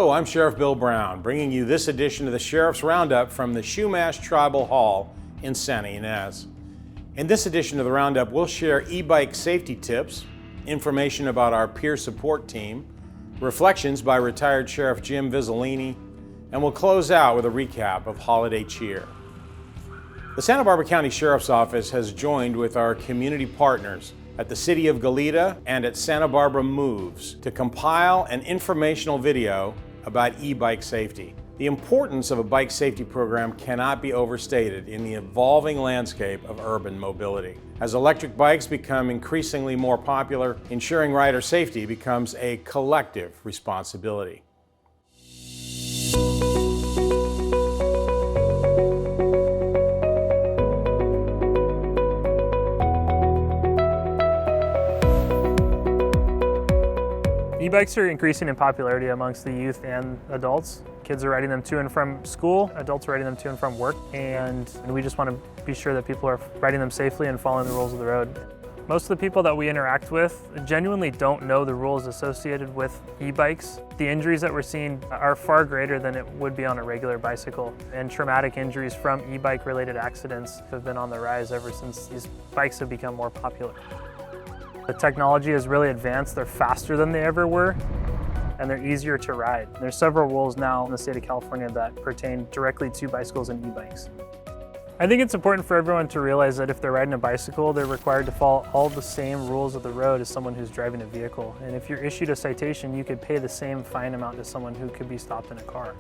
Hello, I'm Sheriff Bill Brown, bringing you this edition of the Sheriff's Roundup from the Shumash Tribal Hall in Santa Ynez. In this edition of the Roundup, we'll share e-bike safety tips, information about our peer support team, reflections by retired Sheriff Jim Vizzolini, and we'll close out with a recap of holiday cheer. The Santa Barbara County Sheriff's Office has joined with our community partners at the City of Goleta and at Santa Barbara Moves to compile an informational video about e-bike safety. The importance of a bike safety program cannot be overstated in the evolving landscape of urban mobility. As electric bikes become increasingly more popular, ensuring rider safety becomes a collective responsibility. E-bikes are increasing in popularity amongst the youth and adults. Kids are riding them to and from school, adults are riding them to and from work, and we just want to be sure that people are riding them safely and following the rules of the road. Most of the people that we interact with genuinely don't know the rules associated with e-bikes. The injuries that we're seeing are far greater than it would be on a regular bicycle, and traumatic injuries from e-bike related accidents have been on the rise ever since these bikes have become more popular. The technology has really advanced. They're faster than they ever were, and they're easier to ride. There's several rules now in the state of California that pertain directly to bicycles and e-bikes. I think it's important for everyone to realize that if they're riding a bicycle, they're required to follow all the same rules of the road as someone who's driving a vehicle. And if you're issued a citation, you could pay the same fine amount as someone who could be stopped in a car.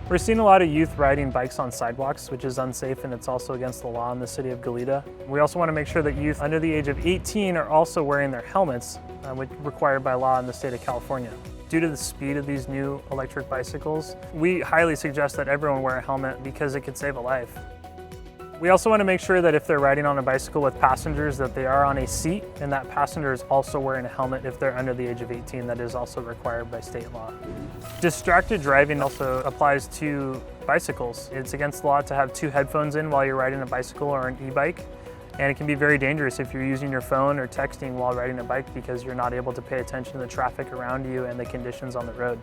We're seeing a lot of youth riding bikes on sidewalks, which is unsafe, and it's also against the law in the city of Goleta. We also want to make sure that youth under the age of 18 are also wearing their helmets, which is required by law in the state of California. Due to the speed of these new electric bicycles, we highly suggest that everyone wear a helmet because it could save a life. We also want to make sure that if they're riding on a bicycle with passengers, that they are on a seat, and that passenger is also wearing a helmet if they're under the age of 18. That is also required by state law. Distracted driving also applies to bicycles. It's against the law to have two headphones in while you're riding a bicycle or an e-bike, and it can be very dangerous if you're using your phone or texting while riding a bike because you're not able to pay attention to the traffic around you and the conditions on the road.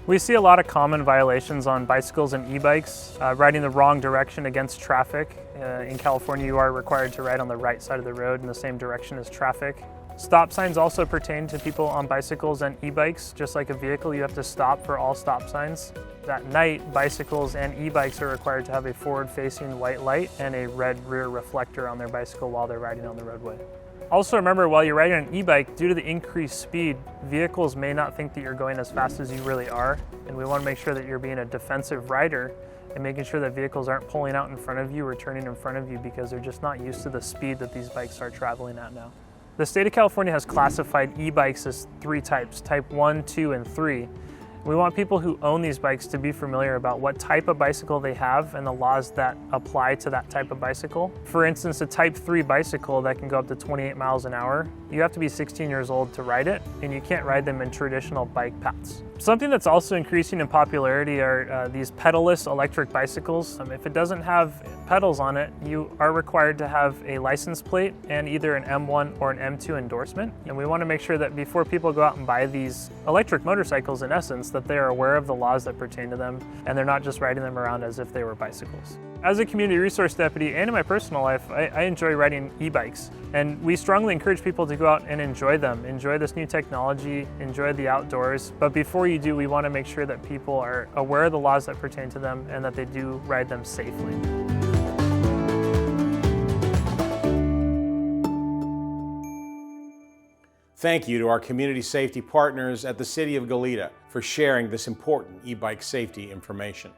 We see a lot of common violations on bicycles and e-bikes, riding the wrong direction against traffic. In California, you are required to ride on the right side of the road in the same direction as traffic. Stop signs also pertain to people on bicycles and e-bikes. Just like a vehicle, you have to stop for all stop signs. At night, bicycles and e-bikes are required to have a forward-facing white light and a red rear reflector on their bicycle while they're riding on the roadway. Also remember, while you're riding an e-bike, due to the increased speed, vehicles may not think that you're going as fast as you really are, and we want to make sure that you're being a defensive rider and making sure that vehicles aren't pulling out in front of you or turning in front of you because they're just not used to the speed that these bikes are traveling at now. The state of California has classified e-bikes as three types, type 1, 2, and 3. We want people who own these bikes to be familiar about what type of bicycle they have and the laws that apply to that type of bicycle. For instance, a type 3 bicycle that can go up to 28 miles an hour, you have to be 16 years old to ride it, and you can't ride them in traditional bike paths. Something that's also increasing in popularity are these pedalless electric bicycles. If it doesn't have pedals on it, you are required to have a license plate and either an M1 or an M2 endorsement. And we want to make sure that before people go out and buy these electric motorcycles, in essence, that they are aware of the laws that pertain to them and they're not just riding them around as if they were bicycles. As a community resource deputy and in my personal life, I enjoy riding e-bikes, and we strongly encourage people to go out and enjoy them, enjoy this new technology, enjoy the outdoors. But before you do, we want to make sure that people are aware of the laws that pertain to them and that they do ride them safely. Thank you to our community safety partners at the City of Goleta for sharing this important e-bike safety information.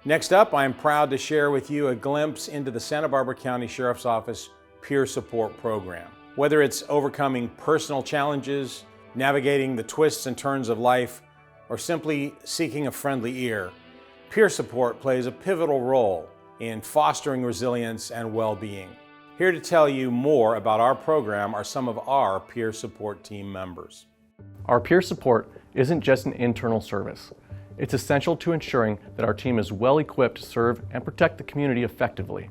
Next up, I am proud to share with you a glimpse into the Santa Barbara County Sheriff's Office Peer Support Program. Whether it's overcoming personal challenges, navigating the twists and turns of life, or simply seeking a friendly ear, peer support plays a pivotal role in fostering resilience and well-being. Here to tell you more about our program are some of our peer support team members. Our peer support isn't just an internal service. It's essential to ensuring that our team is well equipped to serve and protect the community effectively.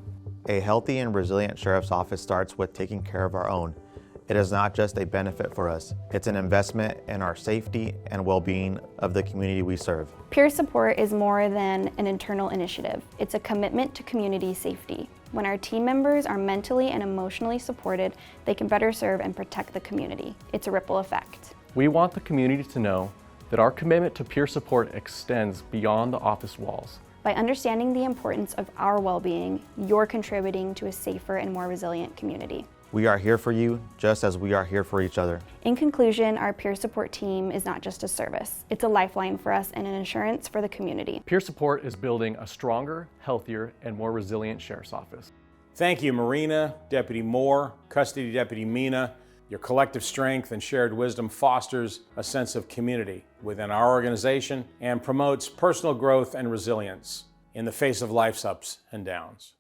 A healthy and resilient sheriff's office starts with taking care of our own. It is not just a benefit for us, it's an investment in our safety and well-being of the community we serve. Peer support is more than an internal initiative. It's a commitment to community safety. When our team members are mentally and emotionally supported, they can better serve and protect the community. It's a ripple effect. We want the community to know that our commitment to peer support extends beyond the office walls. By understanding the importance of our well-being, you're contributing to a safer and more resilient community. We are here for you just as we are here for each other. In conclusion, our peer support team is not just a service. It's a lifeline for us and an insurance for the community. Peer support is building a stronger, healthier, and more resilient sheriff's office. Thank you, Marina, Deputy Moore, Custody Deputy Mina. Your collective strength and shared wisdom fosters a sense of community within our organization and promotes personal growth and resilience in the face of life's ups and downs.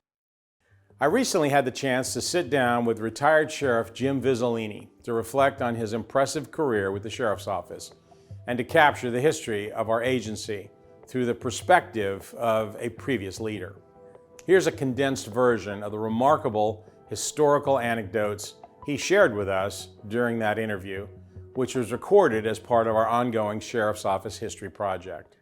I recently had the chance to sit down with retired Sheriff Jim Vizzolini to reflect on his impressive career with the Sheriff's Office and to capture the history of our agency through the perspective of a previous leader. Here's a condensed version of the remarkable historical anecdotes he shared with us during that interview, which was recorded as part of our ongoing Sheriff's Office History Project.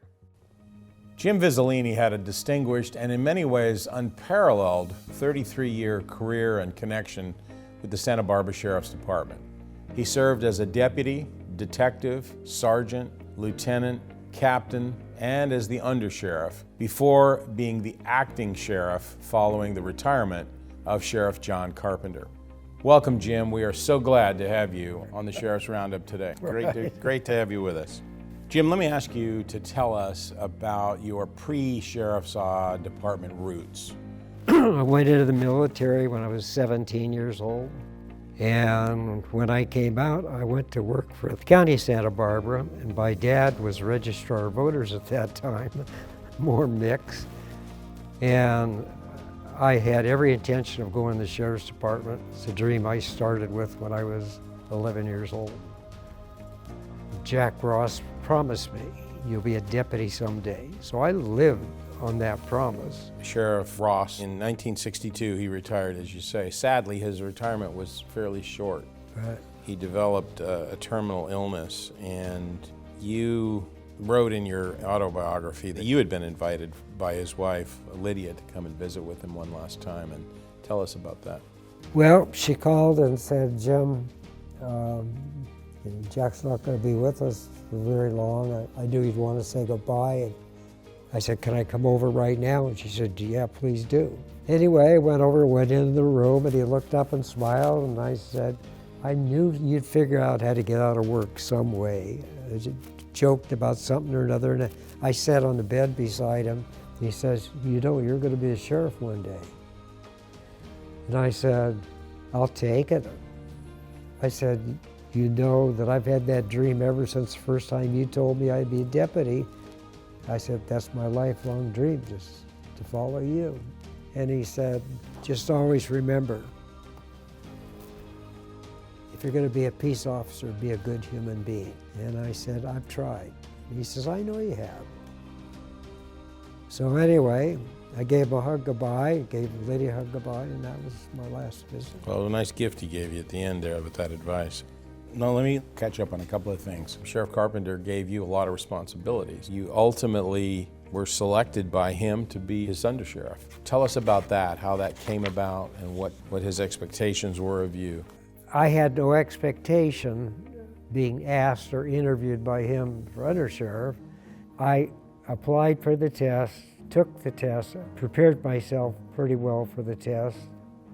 Jim Vizzolini had a distinguished and in many ways unparalleled 33-year career and connection with the Santa Barbara Sheriff's Department. He served as a deputy, detective, sergeant, lieutenant, captain, and as the undersheriff before being the acting sheriff following the retirement of Sheriff John Carpenter. Welcome, Jim. We are so glad to have you on the Sheriff's Roundup today. Great to have you with us. Jim, let me ask you to tell us about your pre-Sheriff's Department roots. I went into the military when I was 17 years old. And when I came out, I went to work for the County of Santa Barbara. And my dad was registrar of voters at that time, more mixed. And I had every intention of going to the Sheriff's Department. It's a dream I started with when I was 11 years old. Jack Ross promised me, you'll be a deputy someday. So I lived on that promise. Sheriff Ross, in 1962, he retired, as you say. Sadly, his retirement was fairly short. Right. He developed a terminal illness, and you wrote in your autobiography that you had been invited by his wife, Lydia, to come and visit with him one last time. And tell us about that. Well, she called and said, Jim, Jack's not going to be with us for very long. I knew he'd want to say goodbye. And I said, can I come over right now? And she said, yeah, please do. Anyway, I went over, went into the room, and he looked up and smiled, and I said, I knew you'd figure out how to get out of work some way. I joked about something or another, and I sat on the bed beside him. He says, you know, you're going to be a sheriff one day. And I said, I'll take it. I said, you know that I've had that dream ever since the first time you told me I'd be a deputy. I said, that's my lifelong dream, just to follow you. And he said, just always remember, if you're going to be a peace officer, be a good human being. And I said, I've tried. And he says, I know you have. So anyway, I gave him a hug goodbye, gave Lydia a hug goodbye, and that was my last visit. Well, a nice gift he gave you at the end there with that advice. Now, let me catch up on a couple of things. Sheriff Carpenter gave you a lot of responsibilities. You ultimately were selected by him to be his undersheriff. Tell us about that, how that came about, and what his expectations were of you. I had no expectation being asked or interviewed by him for undersheriff. I applied for the test, took the test, prepared myself pretty well for the test.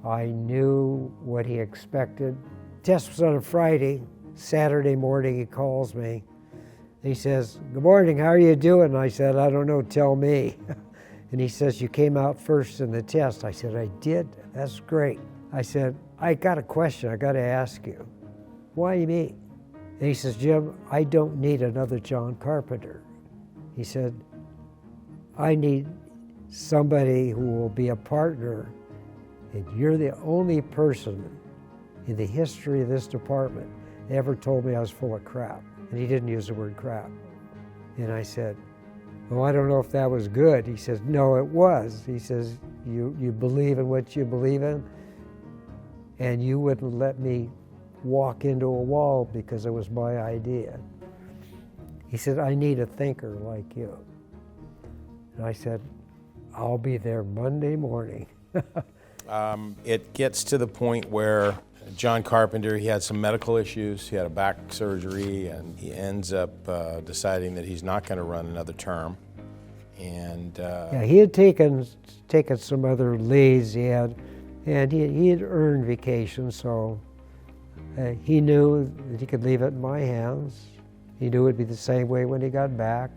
I knew what he expected. The test was on a Friday. Saturday morning he calls me. He says, good morning, how are you doing? And I said, I don't know, tell me. And he says, you came out first in the test. I said, I did? That's great. I said, I got a question I got to ask you. Why me? And he says, Jim, I don't need another John Carpenter. He said, I need somebody who will be a partner, and you're the only person in the history of this department that ever told me I was full of crap. And he didn't use the word crap. And I said, well, I don't know if that was good. He says, no, it was. He says, you believe in what you believe in, and you wouldn't let me walk into a wall because it was my idea. He said, I need a thinker like you. And I said, I'll be there Monday morning. It gets to the point where John Carpenter, he had some medical issues. He had a back surgery, and he ends up deciding that he's not going to run another term. And yeah, he had taken some other leaves he had, and he had earned vacation, so he knew that he could leave it in my hands. He knew it'd be the same way when he got back,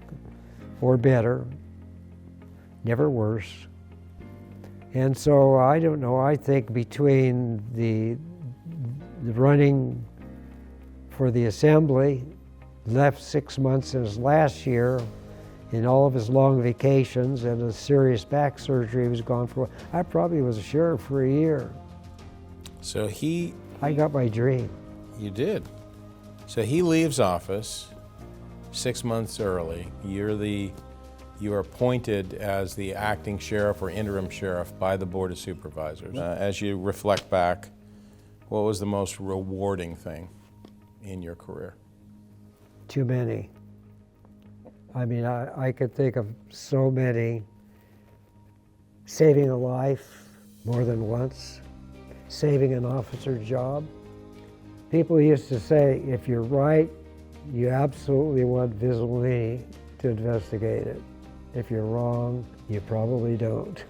or better, never worse. And so I don't know, I think between the running for the assembly, left 6 months in his last year, in all of his long vacations and a serious back surgery he was gone for, I probably was a sheriff for a year. so I got my dream. you did. So he leaves office 6 months early. You are appointed as the acting sheriff or interim sheriff by the Board of Supervisors. As you reflect back, what was the most rewarding thing in your career? Too many. I mean, I could think of so many. Saving a life more than once, saving an officer's job. People used to say, if you're right, you absolutely want Vizzolini to investigate it. If you're wrong, you probably don't.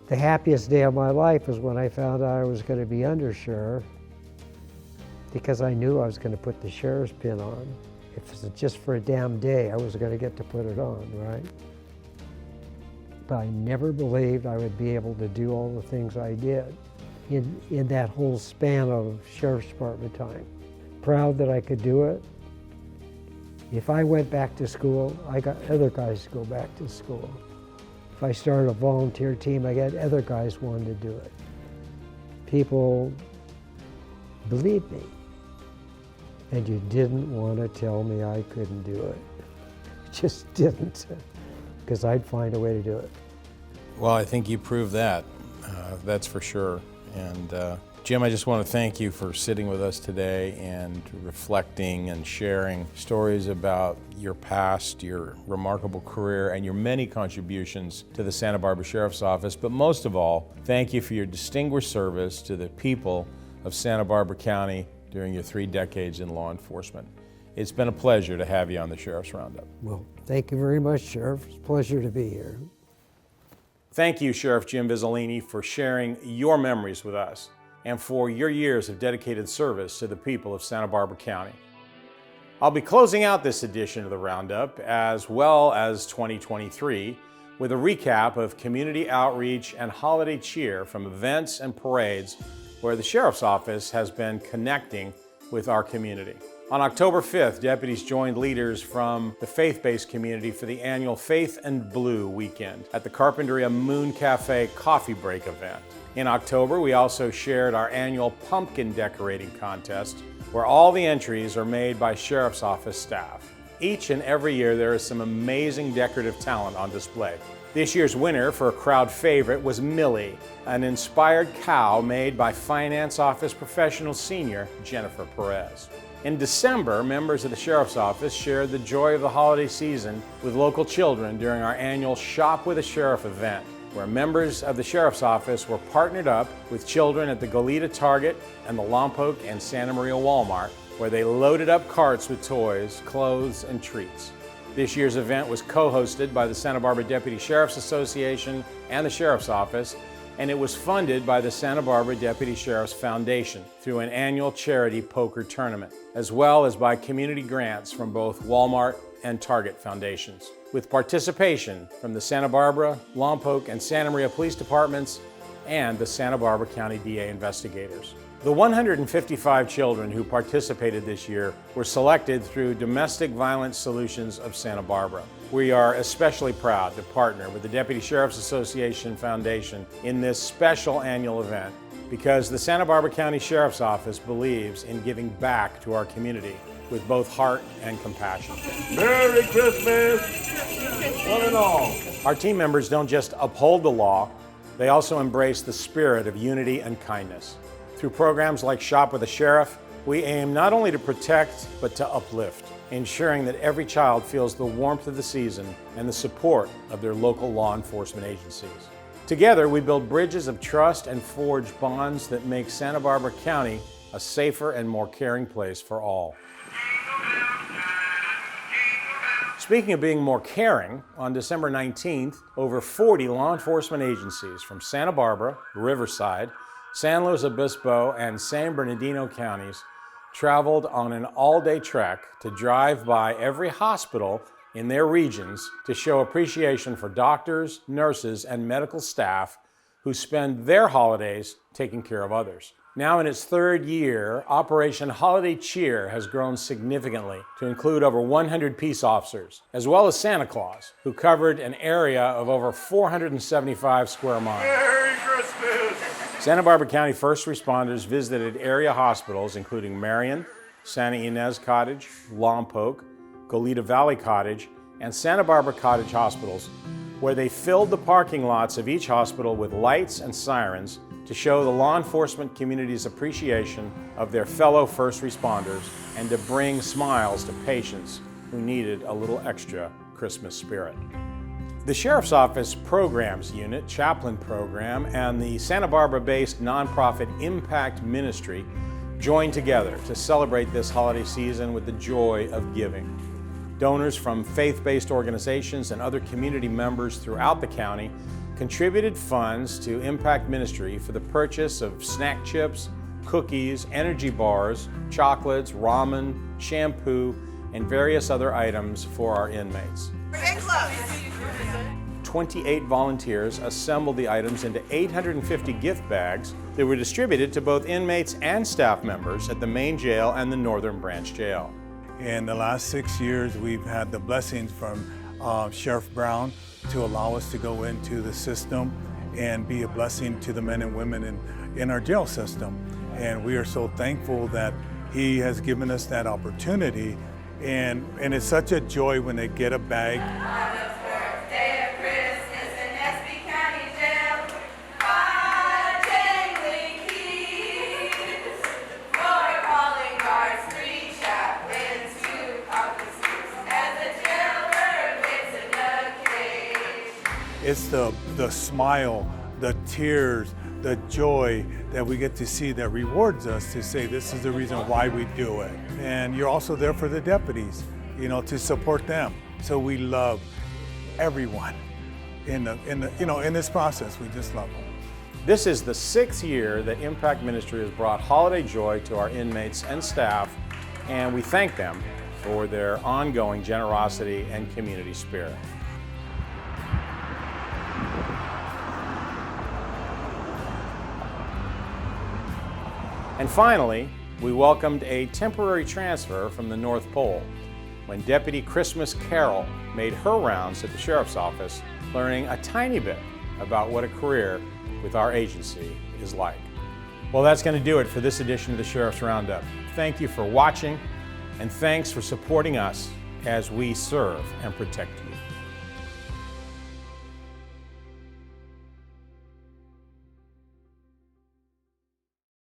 The happiest day of my life was when I found out I was going to be undersheriff, because I knew I was going to put the sheriff's pin on. If it was just for a damn day, I was going to get to put it on, right? But I never believed I would be able to do all the things I did in that whole span of Sheriff's Department time. Proud that I could do it. If I went back to school, I got other guys to go back to school. If I started a volunteer team, I got other guys wanting to do it. People believed me. And you didn't want to tell me I couldn't do it. Just didn't, because I'd find a way to do it. Well, I think you proved that, that's for sure. And Jim, I just want to thank you for sitting with us today and reflecting and sharing stories about your past, your remarkable career, and your many contributions to the Santa Barbara Sheriff's Office. But most of all, thank you for your distinguished service to the people of Santa Barbara County during your 3 decades in law enforcement. It's been a pleasure to have you on the Sheriff's Roundup. Well, thank you very much, Sheriff. It's a pleasure to be here. Thank you, Sheriff Jim Vizzolini, for sharing your memories with us and for your years of dedicated service to the people of Santa Barbara County. I'll be closing out this edition of the Roundup, as well as 2023, with a recap of community outreach and holiday cheer from events and parades where the Sheriff's Office has been connecting with our community. On October 5th, deputies joined leaders from the faith-based community for the annual Faith and Blue weekend at the Carpinteria Moon Cafe Coffee Break event. In October, we also shared our annual pumpkin decorating contest, where all the entries are made by Sheriff's Office staff. Each and every year, there is some amazing decorative talent on display. This year's winner for a crowd favorite was Millie, an inspired cow made by Finance Office Professional Senior Jennifer Perez. In December, members of the Sheriff's Office shared the joy of the holiday season with local children during our annual Shop with a Sheriff event, where members of the Sheriff's Office were partnered up with children at the Goleta Target and the Lompoc and Santa Maria Walmart, where they loaded up carts with toys, clothes, and treats. This year's event was co-hosted by the Santa Barbara Deputy Sheriff's Association and the Sheriff's Office, and it was funded by the Santa Barbara Deputy Sheriff's Foundation through an annual charity poker tournament, as well as by community grants from both Walmart and Target foundations, with participation from the Santa Barbara, Lompoc, and Santa Maria Police Departments and the Santa Barbara County DA investigators. The 155 children who participated this year were selected through Domestic Violence Solutions of Santa Barbara. We are especially proud to partner with the Deputy Sheriff's Association Foundation in this special annual event because the Santa Barbara County Sheriff's Office believes in giving back to our community with both heart and compassion. Merry Christmas, one and all. Our team members don't just uphold the law, they also embrace the spirit of unity and kindness. Through programs like Shop with a Sheriff, We aim not only to protect, but to uplift, ensuring that every child feels the warmth of the season and the support of their local law enforcement agencies. Together, we build bridges of trust and forge bonds that make Santa Barbara County a safer and more caring place for all. Speaking of being more caring, on December 19th, over 40 law enforcement agencies from Santa Barbara, Riverside, San Luis Obispo, and San Bernardino counties traveled on an all-day trek to drive by every hospital in their regions to show appreciation for doctors, nurses, and medical staff who spend their holidays taking care of others. Now in its third year, Operation Holiday Cheer has grown significantly to include over 100 peace officers, as well as Santa Claus, who covered an area of over 475 square miles. Merry Christmas! Santa Barbara County first responders visited area hospitals including Marion, Santa Ynez Cottage, Lompoc, Goleta Valley Cottage, and Santa Barbara Cottage hospitals, where they filled the parking lots of each hospital with lights and sirens to show the law enforcement community's appreciation of their fellow first responders and to bring smiles to patients who needed a little extra Christmas spirit. The Sheriff's Office Programs Unit, Chaplain Program, and the Santa Barbara-based nonprofit Impact Ministry joined together to celebrate this holiday season with the joy of giving. Donors from faith-based organizations and other community members throughout the county contributed funds to Impact Ministry for the purchase of snack chips, cookies, energy bars, chocolates, ramen, shampoo, and various other items for our inmates. 28 volunteers assembled the items into 850 gift bags that were distributed to both inmates and staff members at the main jail and the Northern Branch Jail. In the last 6 years, we've had the blessings from Sheriff Brown to allow us to go into the system and be a blessing to the men and women in our jail system. And we are so thankful that he has given us that opportunity. And it's such a joy when they get a bag. It's the smile, the tears, the joy that we get to see that rewards us to say this is the reason why we do it. And you're also there for the deputies, to support them. So we love everyone in this process. We just love them. This is the 6th year that Impact Ministry has brought holiday joy to our inmates and staff, and we thank them for their ongoing generosity and community spirit. And finally, we welcomed a temporary transfer from the North Pole when Deputy Christmas Carroll made her rounds at the Sheriff's Office, learning a tiny bit about what a career with our agency is like. Well, that's going to do it for this edition of the Sheriff's Roundup. Thank you for watching, and thanks for supporting us as we serve and protect you.